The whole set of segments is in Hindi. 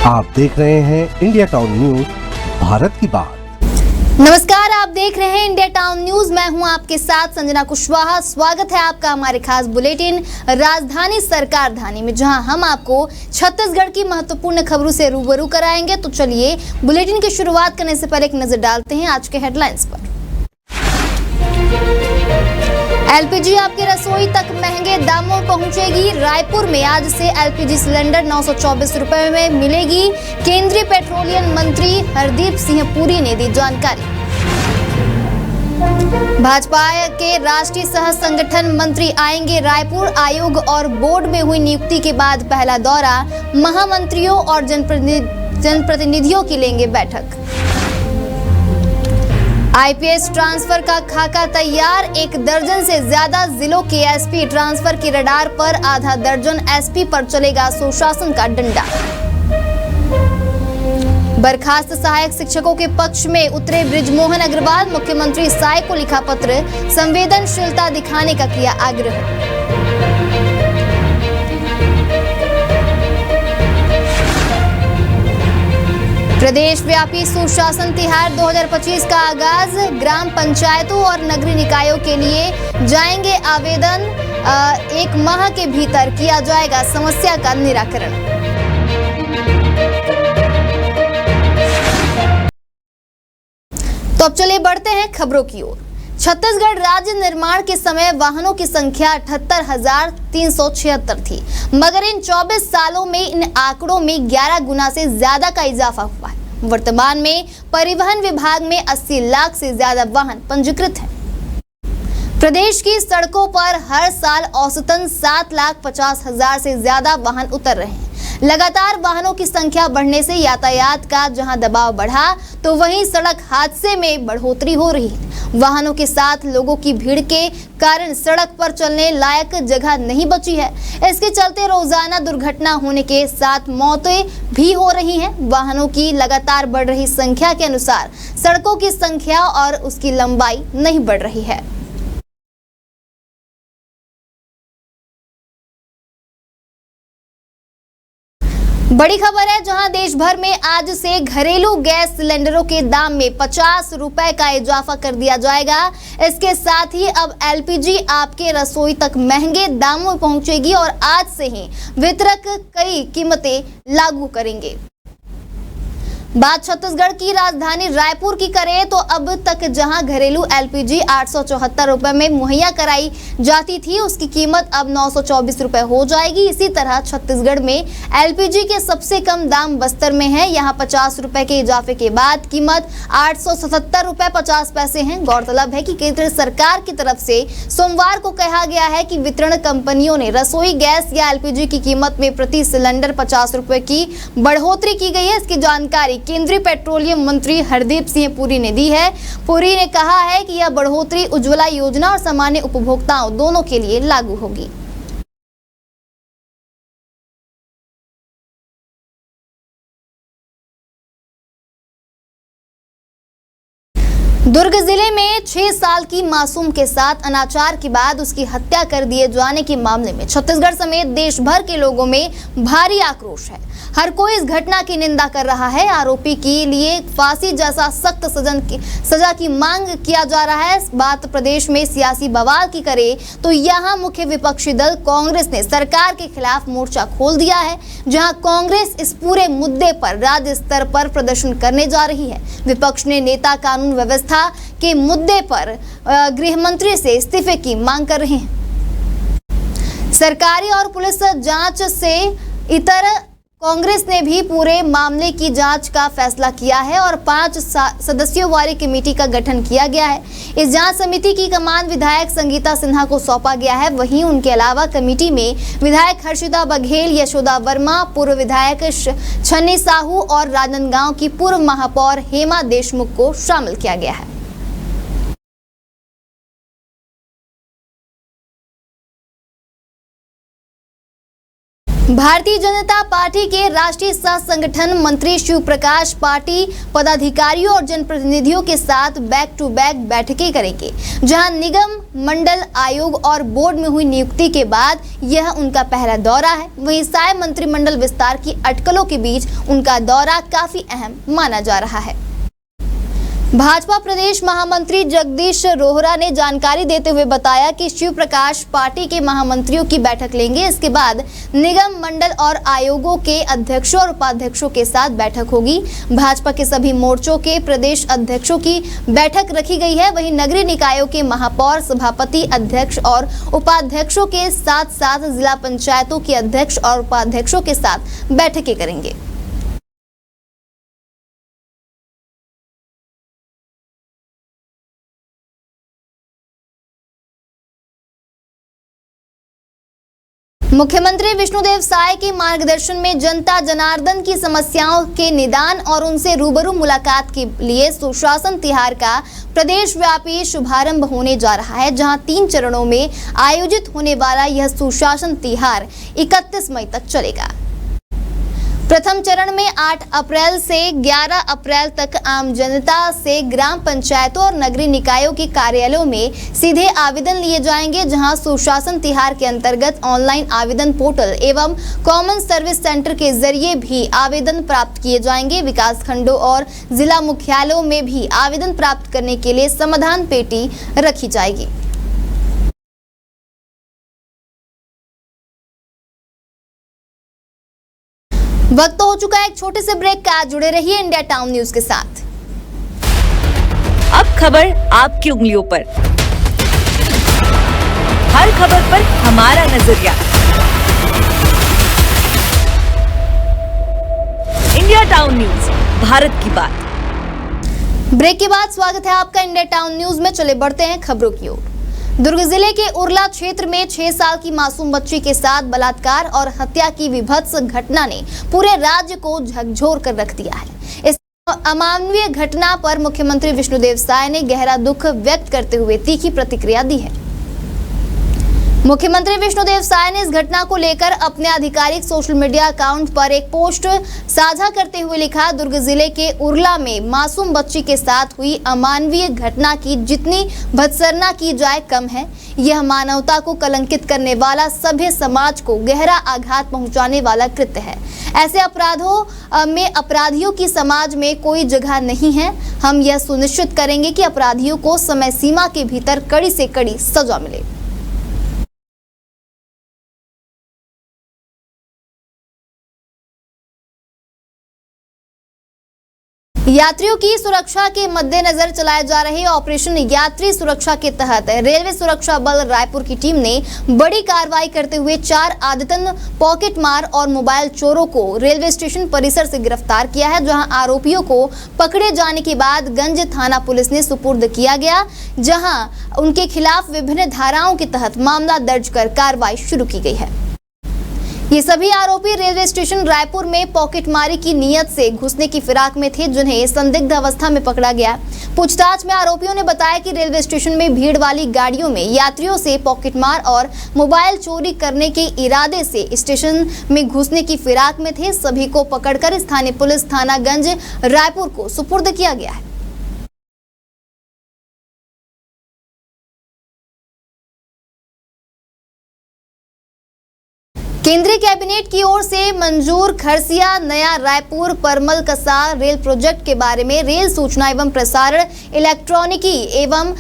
आप देख रहे हैं इंडिया टाउन न्यूज, भारत की बात। नमस्कार, आप देख रहे हैं इंडिया टाउन न्यूज। मैं हूं आपके साथ संजना कुशवाहा। स्वागत है आपका हमारे खास बुलेटिन राजधानी सरकार धानी में, जहां हम आपको छत्तीसगढ़ की महत्वपूर्ण खबरों से रूबरू कराएंगे। तो चलिए बुलेटिन की शुरुआत करने से पहले एक नजर डालते हैं आज के हेडलाइंस पर। एलपीजी आपके रसोई तक महंगे दामों पहुंचेगी। रायपुर में आज से एलपीजी सिलेंडर 924 रुपए में मिलेगी। केंद्रीय पेट्रोलियम मंत्री हरदीप सिंह पुरी ने दी जानकारी। भाजपा के राष्ट्रीय सह संगठन मंत्री आएंगे रायपुर। आयोग और बोर्ड में हुई नियुक्ति के बाद पहला दौरा। महामंत्रियों और जनप्रतिनिधियों की लेंगे बैठक। आईपीएस ट्रांसफर का खाका तैयार। 1 दर्जन से ज्यादा जिलों के एसपी ट्रांसफर की रडार पर। आधा दर्जन एसपी पर चलेगा सुशासन का डंडा। बर्खास्त सहायक शिक्षकों के पक्ष में उतरे बृजमोहन अग्रवाल। मुख्यमंत्री साय को लिखा पत्र, संवेदनशीलता दिखाने का किया आग्रह। प्रदेश व्यापी सुशासन तिहार 2025 का आगाज। ग्राम पंचायतों और नगरीय निकायों के लिए जाएंगे आवेदन। 1 माह के भीतर किया जाएगा समस्या का निराकरण। तो अब चलिए बढ़ते हैं खबरों की ओर। छत्तीसगढ़ राज्य निर्माण के समय वाहनों की संख्या 78,376 थी, मगर इन 24 सालों में इन आंकड़ों में 11 गुना से ज्यादा का इजाफा हुआ है। वर्तमान में परिवहन विभाग में 80 लाख से ज्यादा वाहन पंजीकृत हैं। प्रदेश की सड़कों पर हर साल औसतन 7,50,000 से ज्यादा वाहन उतर रहे हैं। लगातार वाहनों की संख्या बढ़ने से यातायात का जहां दबाव बढ़ा, तो वहीं सड़क हादसे में बढ़ोतरी हो रही है। वाहनों के साथ लोगों की भीड़ के कारण सड़क पर चलने लायक जगह नहीं बची है। इसके चलते रोजाना दुर्घटना होने के साथ मौतें भी हो रही हैं। वाहनों की लगातार बढ़ रही संख्या के अनुसार सड़कों की संख्या और उसकी लंबाई नहीं बढ़ रही है। बड़ी खबर है, जहां देश भर में आज से घरेलू गैस सिलेंडरों के दाम में 50 रुपए का इजाफा कर दिया जाएगा। इसके साथ ही अब एलपीजी आपके रसोई तक महंगे दामों में पहुंचेगी और आज से ही वितरक कई कीमतें लागू करेंगे। बात छत्तीसगढ़ की राजधानी रायपुर की करें तो अब तक जहां घरेलू एलपीजी 874 रुपए में मुहैया कराई जाती थी, उसकी कीमत अब 924 रुपए हो जाएगी। इसी तरह छत्तीसगढ़ में एलपीजी के सबसे कम दाम बस्तर में है। यहां 50 रुपए के इजाफे के बाद कीमत 877 रुपए 50 पैसे है। गौरतलब है कि केंद्र सरकार की तरफ से सोमवार को कहा गया है कि वितरण कंपनियों ने रसोई गैस या एलपीजी की कीमत में प्रति सिलेंडर 50 रुपए की बढ़ोतरी की गई है। इसकी जानकारी केंद्रीय पेट्रोलियम मंत्री हरदीप सिंह पुरी ने दी है। पुरी ने कहा है कि यह बढ़ोतरी उज्ज्वला योजना और सामान्य उपभोक्ताओं दोनों के लिए लागू होगी। दुर्ग जिले में 6 साल की मासूम के साथ अनाचार के बाद उसकी हत्या कर दिए जाने के मामले में छत्तीसगढ़ समेत देश भर के लोगों में भारी आक्रोश है। हर कोई इस घटना की निंदा कर रहा है। आरोपी के लिए फांसी जैसा सख्त सजा की मांग किया जा रहा है। बात प्रदेश में सियासी बवाल की करे तो यहाँ मुख्य विपक्षी दल कांग्रेस ने सरकार के खिलाफ मोर्चा खोल दिया है, जहाँ कांग्रेस इस पूरे मुद्दे पर राज्य स्तर पर प्रदर्शन करने जा रही है। विपक्ष ने नेता कानून व्यवस्था के मुद्दे पर गृह मंत्री से इस्तीफे की मांग कर रहे हैं। सरकारी और पुलिस जांच से इतर कांग्रेस ने भी पूरे मामले की जांच का फैसला किया है और 5 सदस्यों वाली कमेटी का गठन किया गया है। इस जांच समिति की कमान विधायक संगीता सिन्हा को सौंपा गया है। वहीं उनके अलावा कमेटी में विधायक हर्षिता बघेल, यशोदा वर्मा, पूर्व विधायक छन्नी साहू और राजनांदगांव की पूर्व महापौर हेमा देशमुख को शामिल किया गया है। भारतीय जनता पार्टी के राष्ट्रीय सह संगठन मंत्री शिव प्रकाश पार्टी पदाधिकारियों और जनप्रतिनिधियों के साथ बैक टू बैक बैठकें करेंगे, जहां निगम, मंडल, आयोग और बोर्ड में हुई नियुक्ति के बाद यह उनका पहला दौरा है। वहीं साय मंत्रिमंडल विस्तार की अटकलों के बीच उनका दौरा काफी अहम माना जा रहा है। भाजपा प्रदेश महामंत्री जगदीश रोहरा ने जानकारी देते हुए बताया कि शिव प्रकाश पार्टी के महामंत्रियों की बैठक लेंगे। इसके बाद निगम, मंडल और आयोगों के अध्यक्षों और उपाध्यक्षों के साथ बैठक होगी। भाजपा के सभी मोर्चों के प्रदेश अध्यक्षों की बैठक रखी गई है। वहीं नगरीय निकायों के महापौर, सभापति, अध्यक्ष और उपाध्यक्षों के साथ साथ जिला पंचायतों के अध्यक्ष और उपाध्यक्षों के साथ बैठकें करेंगे। मुख्यमंत्री विष्णुदेव साय के मार्गदर्शन में जनता जनार्दन की समस्याओं के निदान और उनसे रूबरू मुलाकात के लिए सुशासन तिहार का प्रदेश व्यापी शुभारंभ होने जा रहा है, जहां 3 चरणों में आयोजित होने वाला यह सुशासन तिहार 31 मई तक चलेगा। प्रथम चरण में 8 अप्रैल से 11 अप्रैल तक आम जनता से ग्राम पंचायतों और नगरीय निकायों के कार्यालयों में सीधे आवेदन लिए जाएंगे, जहां सुशासन तिहार के अंतर्गत ऑनलाइन आवेदन पोर्टल एवं कॉमन सर्विस सेंटर के जरिए भी आवेदन प्राप्त किए जाएंगे। विकास खंडों और जिला मुख्यालयों में भी आवेदन प्राप्त करने के लिए समाधान पेटी रखी जाएगी। वक्त हो चुका है एक छोटे से ब्रेक का। जुड़े रहिए इंडिया टाउन न्यूज के साथ। अब खबर आपकी उंगलियों पर, हर खबर पर हमारा नजरिया। इंडिया टाउन न्यूज, भारत की बात। ब्रेक के बाद स्वागत है आपका इंडिया टाउन न्यूज में। चले बढ़ते हैं खबरों की ओर। दुर्ग जिले के उरला क्षेत्र में 6 साल की मासूम बच्ची के साथ बलात्कार और हत्या की विभत्स घटना ने पूरे राज्य को झकझोर कर रख दिया है। इस अमानवीय घटना पर मुख्यमंत्री विष्णुदेव साय ने गहरा दुख व्यक्त करते हुए तीखी प्रतिक्रिया दी है। मुख्यमंत्री विष्णुदेव साय ने इस घटना को लेकर अपने आधिकारिक सोशल मीडिया अकाउंट पर एक पोस्ट साझा करते हुए लिखा, दुर्ग जिले के उरला में मासूम बच्ची के साथ हुई अमानवीय घटना की जितनी भत्सना की जाए कम है। यह मानवता को कलंकित करने वाला, सभ्य समाज को गहरा आघात पहुंचाने वाला कृत्य है। ऐसे अपराधों में अपराधियों की समाज में कोई जगह नहीं है। हम यह सुनिश्चित करेंगे कि अपराधियों को समय सीमा के भीतर कड़ी से कड़ी सजा मिले। यात्रियों की सुरक्षा के मद्देनजर चलाए जा रहे ऑपरेशन यात्री सुरक्षा के तहत रेलवे सुरक्षा बल रायपुर की टीम ने बड़ी कार्रवाई करते हुए 4 आदतन पॉकेटमार और मोबाइल चोरों को रेलवे स्टेशन परिसर से गिरफ्तार किया है, जहां आरोपियों को पकड़े जाने के बाद गंज थाना पुलिस ने सुपुर्द किया गया, जहां उनके खिलाफ विभिन्न धाराओं के तहत मामला दर्ज कर कार्रवाई शुरू की गई है। ये सभी आरोपी रेलवे स्टेशन रायपुर में पॉकेटमारी की नीयत से घुसने की फिराक में थे, जिन्हें संदिग्ध अवस्था में पकड़ा गया। पूछताछ में आरोपियों ने बताया कि रेलवे स्टेशन में भीड़ वाली गाड़ियों में यात्रियों से पॉकेटमार और मोबाइल चोरी करने के इरादे से स्टेशन में घुसने की फिराक में थे। सभी को पकड़कर स्थानीय पुलिस थाना गंज रायपुर को सुपुर्द किया गया है। केंद्रीय कैबिनेट की ओर से मंजूर खरसिया नया रायपुर परमल कसा रेल प्रोजेक्ट के बारे में रेल सूचना एवं प्रसारण, इलेक्ट्रॉनिकी एवं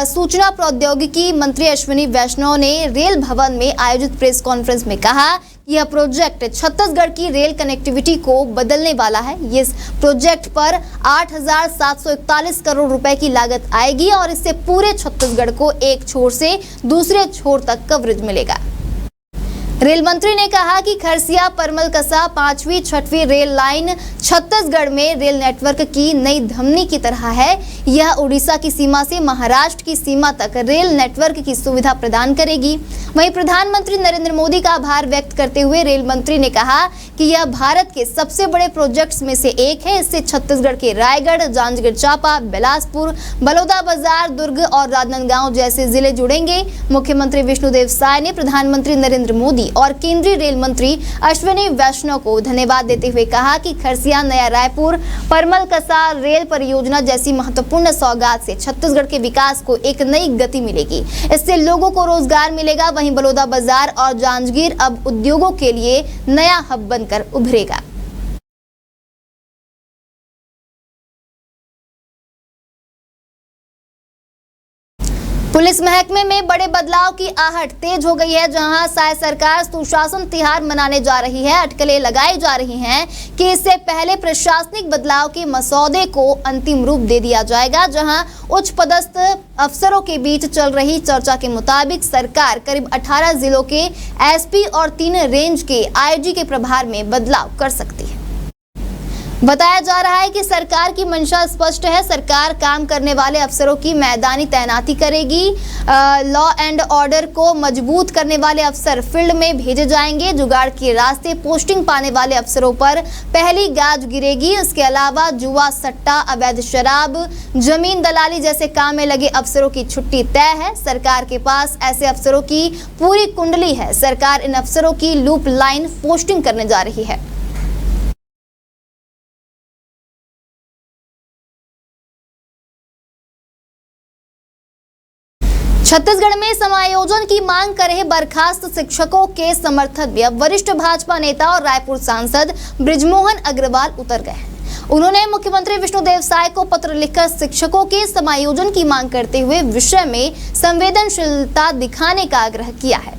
सूचना प्रौद्योगिकी मंत्री अश्विनी वैष्णव ने रेल भवन में आयोजित प्रेस कॉन्फ्रेंस में कहा, यह प्रोजेक्ट छत्तीसगढ़ की रेल कनेक्टिविटी को बदलने वाला है। इस प्रोजेक्ट पर 8,741 करोड़ रुपए की लागत आएगी और इससे पूरे छत्तीसगढ़ को एक छोर से दूसरे छोर तक कवरेज मिलेगा। रेल मंत्री ने कहा कि खरसिया परमल कसा 5वीं 6वीं रेल लाइन छत्तीसगढ़ में रेल नेटवर्क की नई धमनी की तरह है। यह उड़ीसा की सीमा से महाराष्ट्र की सीमा तक रेल नेटवर्क की सुविधा प्रदान करेगी। वहीं प्रधानमंत्री नरेंद्र मोदी का आभार व्यक्त करते हुए रेल मंत्री ने कहा कि यह भारत के सबसे बड़े प्रोजेक्ट्स में से एक है। इससे छत्तीसगढ़ के रायगढ़, जांजगीर चांपा, बिलासपुर, बलौदाबाजार, दुर्ग और राजनांदगांव जैसे जिले जुड़ेंगे। मुख्यमंत्री विष्णुदेव साय ने प्रधानमंत्री नरेंद्र मोदी सोनी और केंद्रीय रेल मंत्री अश्विनी वैष्णव को धन्यवाद देते हुए कहा कि खरसिया नया रायपुर परमल कसा रेल परियोजना जैसी महत्वपूर्ण सौगात से छत्तीसगढ़ के विकास को एक नई गति मिलेगी। इससे लोगों को रोजगार मिलेगा। वहीं बलौदा बाजार और जांजगीर अब उद्योगों के लिए नया हब बनकर उभरेगा। पुलिस महकमे में बड़े बदलाव की आहट तेज हो गई है। जहां शायद सरकार सुशासन तिहार मनाने जा रही है, अटकलें लगाई जा रही हैं कि इससे पहले प्रशासनिक बदलाव के मसौदे को अंतिम रूप दे दिया जाएगा। जहां उच्च पदस्थ अफसरों के बीच चल रही चर्चा के मुताबिक सरकार करीब 18 जिलों के एसपी और 3 रेंज के आईजी के प्रभार में बदलाव कर सकती है। बताया जा रहा है कि सरकार की मंशा स्पष्ट है। सरकार काम करने वाले अफसरों की मैदानी तैनाती करेगी। लॉ एंड ऑर्डर को मजबूत करने वाले अफसर फील्ड में भेजे जाएंगे। जुगाड़ के रास्ते पोस्टिंग पाने वाले अफसरों पर पहली गाज गिरेगी। इसके अलावा जुआ, सट्टा, अवैध शराब, जमीन दलाली जैसे काम में लगे अफसरों की छुट्टी तय है। सरकार के पास ऐसे अफसरों की पूरी कुंडली है। सरकार इन अफसरों की लूप लाइन पोस्टिंग करने जा रही है। छत्तीसगढ़ में समायोजन की मांग कर रहे बर्खास्त शिक्षकों के समर्थन में अब वरिष्ठ भाजपा नेता और रायपुर सांसद बृजमोहन अग्रवाल उतर गए हैं। उन्होंने मुख्यमंत्री विष्णुदेव साय को पत्र लिखकर शिक्षकों के समायोजन की मांग करते हुए विषय में संवेदनशीलता दिखाने का आग्रह किया है।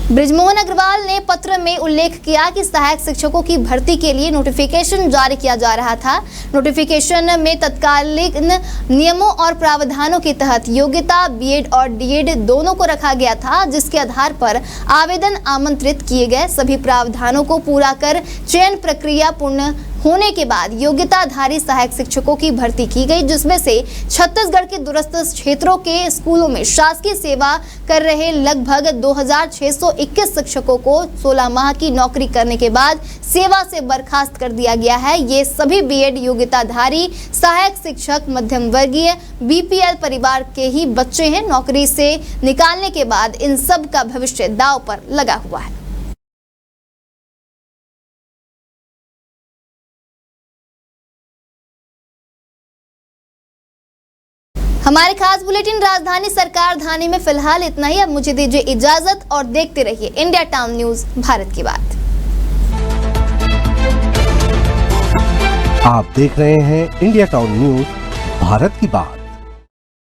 बृजमोहन अग्रवाल ने पत्र में उल्लेख किया कि सहायक शिक्षकों की भर्ती के लिए नोटिफिकेशन जारी किया जा रहा था। नोटिफिकेशन में तत्कालीन नियमों और प्रावधानों के तहत योग्यता बीएड और डीएड दोनों को रखा गया था, जिसके आधार पर आवेदन आमंत्रित किए गए। सभी प्रावधानों को पूरा कर चयन प्रक्रिया पूर्ण होने के बाद योग्यताधारी सहायक शिक्षकों की भर्ती की गई, जिसमें से छत्तीसगढ़ के दूरस्थ क्षेत्रों के स्कूलों में शासकीय सेवा कर रहे लगभग 2621 शिक्षकों को 16 माह की नौकरी करने के बाद सेवा से बर्खास्त कर दिया गया है। ये सभी बीएड योग्यताधारी सहायक शिक्षक मध्यम वर्गीय बीपीएल परिवार के ही बच्चे हैं। नौकरी से निकालने के बाद इन सब का भविष्य दांव पर लगा हुआ है। हमारे खास बुलेटिन राजधानी सरकार धानी में फिलहाल इतना ही। अब मुझे दीजिए इजाजत और देखते रहिए इंडिया टाउन न्यूज भारत की बात। आप देख रहे हैं इंडिया टाउन न्यूज भारत की बात।